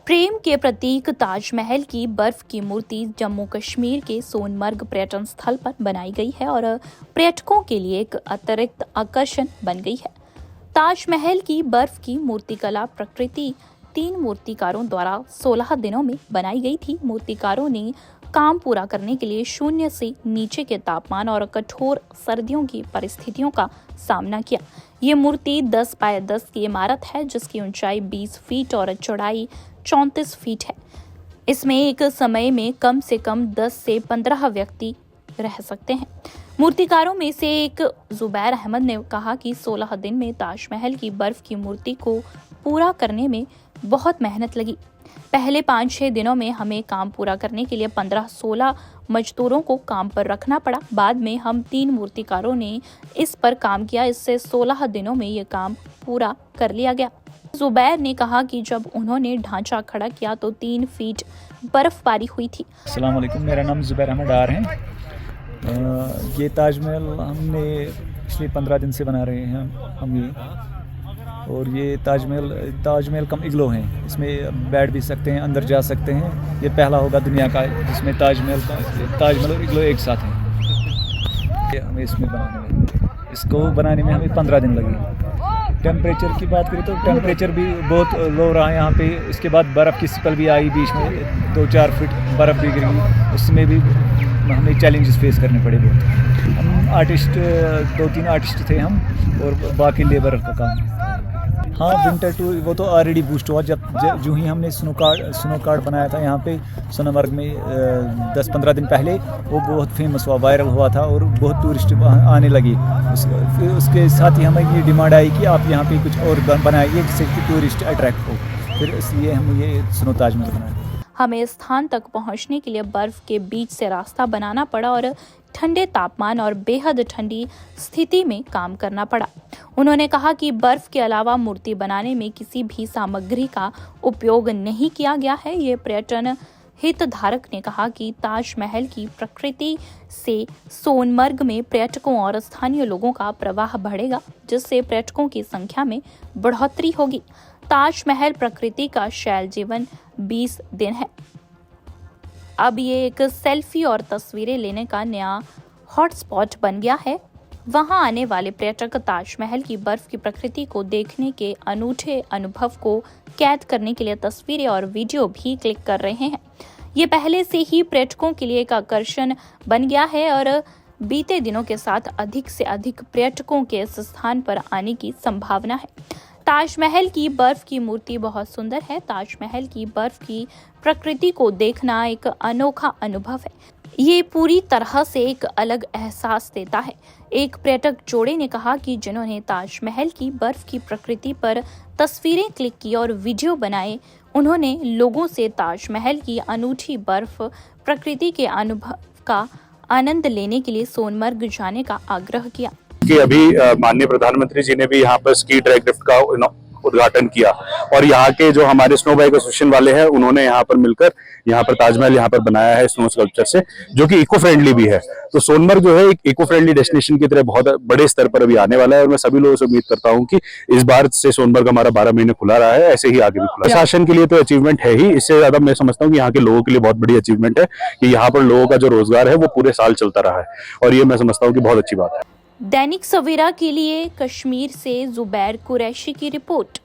प्रेम के प्रतीक ताजमहल की बर्फ की मूर्ति जम्मू कश्मीर के सोनमर्ग पर्यटन स्थल पर बनाई गई है और पर्यटकों के लिए एक अतिरिक्त आकर्षण बन गई है। ताजमहल की बर्फ की मूर्तिकला प्रकृति 3 मूर्तिकारों द्वारा 16 दिनों में बनाई गई थी। मूर्तिकारों ने काम पूरा करने के लिए शून्य से नीचे के तापमान और कठोर सर्दियों की परिस्थितियों का सामना किया। ये मूर्ति 10 बाय 10 की इमारत है जिसकी ऊंचाई 20 फीट और चौड़ाई 34 फीट है। इसमें एक समय में कम से कम 10 से 15 व्यक्ति रह सकते हैं। मूर्तिकारों में से एक जुबैर अहमद ने कहा कि 16 दिन में ताजमहल की बर्फ की मूर्ति को पूरा करने में बहुत मेहनत लगी। पहले 5-6 दिनों में हमें काम पूरा करने के लिए 15-16 मजदूरों को काम पर रखना पड़ा। बाद में हम 3 मूर्तिकारों ने इस पर काम किया। इससे 16 दिनों में ये काम पूरा कर लिया गया। जुबैर ने कहा कि जब उन्होंने ढांचा खड़ा किया तो 3 फीट बर्फबारी हुई थी। अस्सलाम वालेकुम, मेरा नाम जुबैर अहमद डार है। ये ताजमहल हमने पिछले 15 दिन से बना रहे हैं हम ये, और ये ताजमहल कम इग्लो हैं। इसमें बैठ भी सकते हैं, अंदर जा सकते हैं। ये पहला होगा दुनिया का जिसमें ताजमहल और इग्लो एक साथ हैं। ये हमें इसको बनाने में हमें 15 दिन लगे। टेम्परेचर की बात करें तो टेम्परेचर भी बहुत लो रहा है यहाँ पे। इसके बाद बर्फ़ की सिपल भी आई, बीच में 2-4 फीट बर्फ़ भी गिरी। उसमें भी हमें चैलेंजेस फेस करने पड़े बहुत। हम आर्टिस्ट 2-3 आर्टिस्ट थे हम, और बाकी लेबर का काम। हाँ, विंटर टूर वो तो ऑलरेडी बूस्ट हुआ जो ही हमने स्नो कार्ड बनाया था यहाँ पे सोनमर्ग में 10-15 दिन पहले। वो बहुत फेमस हुआ, वायरल हुआ था और बहुत टूरिस्ट आने लगे। उसके साथ ही हमें ये डिमांड आई कि आप यहाँ पे कुछ और बनाइए जिससे कि टूरिस्ट अट्रैक्ट हो। फिर इसलिए हम ये स्नो ताजमहल बनाए। हमें स्थान तक पहुंचने के लिए बर्फ के बीच से रास्ता बनाना पड़ा और ठंडे तापमान और बेहद ठंडी स्थिति में काम करना पड़ा। उन्होंने कहा कि बर्फ के अलावा मूर्ति बनाने में किसी भी सामग्री का उपयोग नहीं किया गया है। ये पर्यटन हितधारक ने कहा कि ताजमहल की प्रकृति से सोनमर्ग में पर्यटकों और स्थानीय लोगों का प्रवाह बढ़ेगा, जिससे पर्यटकों की संख्या में बढ़ोतरी होगी। ताजमहल प्रकृति का शैल जीवन 20 दिन है। अब ये एक सेल्फी और तस्वीरें लेने का नया हॉटस्पॉट बन गया है। वहां आने वाले पर्यटक ताजमहल की बर्फ की प्रकृति को देखने के अनूठे अनुभव को कैद करने के लिए तस्वीरें और वीडियो भी क्लिक कर रहे हैं। ये पहले से ही पर्यटकों के लिए एक आकर्षण बन गया है और बीते दिनों के साथ अधिक से अधिक पर्यटकों के इस स्थान पर आने की संभावना है। ताजमहल की बर्फ की मूर्ति बहुत सुंदर है। ताजमहल की बर्फ की प्रकृति को देखना एक अनोखा अनुभव है। ये पूरी तरह से एक अलग एहसास देता है। एक पर्यटक जोड़े ने कहा कि जिन्होंने ताजमहल की बर्फ की प्रकृति पर तस्वीरें क्लिक की और वीडियो बनाए, उन्होंने लोगों से ताजमहल की अनूठी बर्फ प्रकृति के अनुभव का आनंद लेने के लिए सोनमर्ग जाने का आग्रह किया। कि अभी माननीय प्रधानमंत्री जी ने भी यहाँ पर स्की ड्रैग लिफ्ट का उद्घाटन किया, और यहाँ के जो हमारे स्नो बाइक एसोसिएशन वाले हैं उन्होंने यहाँ पर मिलकर यहाँ पर ताजमहल यहाँ पर बनाया है स्नो स्कल्पचर से, जो कि इको फ्रेंडली भी है। तो सोनमर्ग जो है एक इको फ्रेंडली डेस्टिनेशन की तरह बहुत बड़े स्तर पर अभी आने वाला है, और मैं सभी लोगों से उम्मीद करता हूँ कि इस बार से सोनमर्ग हमारा 12 महीने खुला रहा है, ऐसे ही आगे भी खुला। प्रशासन के लिए तो अचीवमेंट है ही, इससे ज्यादा मैं समझता हूँ कि यहाँ के लोगों के लिए बहुत बड़ी अचीवमेंट है कि यहाँ पर लोगों का जो रोजगार है वो पूरे साल चलता रहा है, और ये मैं समझता हूँ कि बहुत अच्छी बात है। दैनिक सवेरा के लिए कश्मीर से जुबैर कुरैशी की रिपोर्ट।